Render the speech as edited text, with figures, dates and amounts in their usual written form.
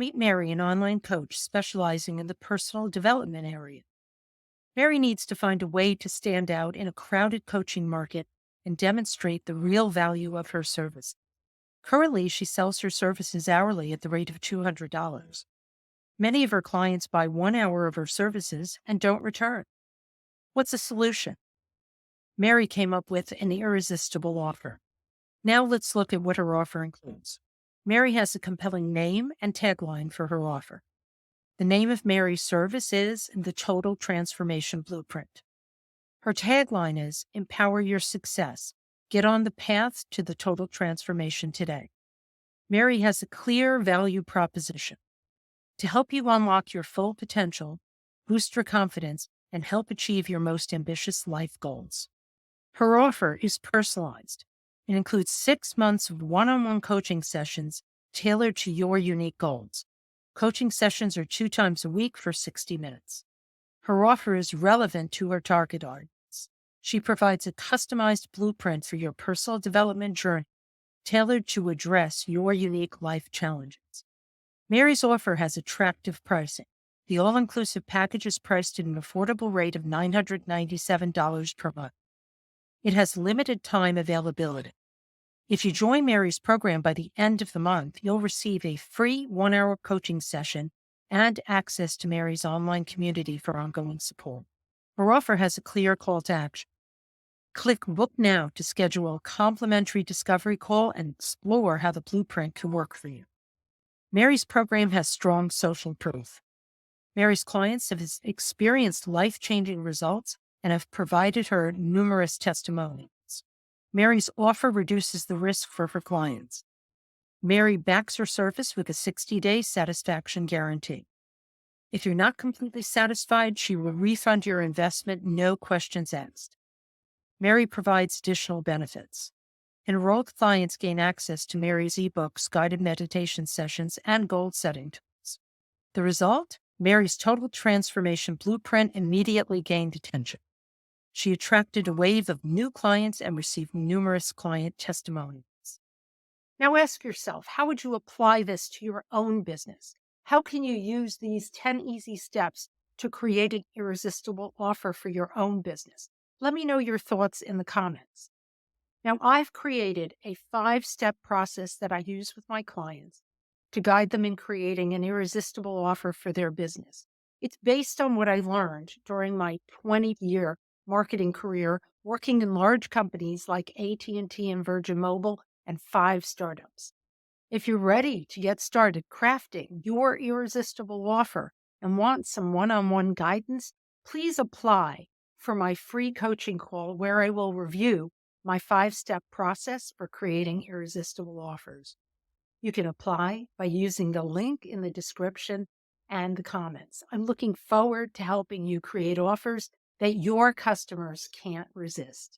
Meet Mary, an online coach specializing in the personal development area. Mary needs to find a way to stand out in a crowded coaching market and demonstrate the real value of her service. Currently, she sells her services hourly at the rate of $200. Many of her clients buy 1 hour of her services and don't return. What's the solution? Mary came up with an irresistible offer. Now let's look at what her offer includes. Mary has a compelling name and tagline for her offer. The name of Mary's service is the Total Transformation Blueprint. Her tagline is Empower Your Success. Get on the path to the total transformation today. Mary has a clear value proposition to help you unlock your full potential, boost your confidence, and help achieve your most ambitious life goals. Her offer is personalized. It includes 6 months of one-on-one coaching sessions tailored to your unique goals. Coaching sessions are 2 times a week for 60 minutes. Her offer is relevant to her target audience. She provides a customized blueprint for your personal development journey, tailored to address your unique life challenges. Mary's offer has attractive pricing. The all-inclusive package is priced at an affordable rate of $997 per month. It has limited time availability. If you join Mary's program by the end of the month, you'll receive a free 1 hour coaching session and access to Mary's online community for ongoing support. Her offer has a clear call to action. Click Book Now to schedule a complimentary discovery call and explore how the blueprint can work for you. Mary's program has strong social proof. Mary's clients have experienced life-changing results and have provided her numerous testimonials. Mary's offer reduces the risk for her clients. Mary backs her service with a 60-day satisfaction guarantee. If you're not completely satisfied, she will refund your investment, no questions asked. Mary provides additional benefits. Enrolled clients gain access to Mary's ebooks, guided meditation sessions, and goal-setting tools. The result? Mary's Total Transformation Blueprint immediately gained attention. She attracted a wave of new clients and received numerous client testimonials. Now ask yourself, how would you apply this to your own business? How can you use these 10 easy steps to create an irresistible offer for your own business? Let me know your thoughts in the comments. Now, I've created a 5-step process that I use with my clients to guide them in creating an irresistible offer for their business. It's based on what I learned during my 20-year marketing career working in large companies like AT&T and Virgin Mobile and 5 startups. If you're ready to get started crafting your irresistible offer and want some one-on-one guidance, please apply for my free coaching call where I will review my 5-step process for creating irresistible offers. You can apply by using the link in the description and the comments. I'm looking forward to helping you create offers that your customers can't resist.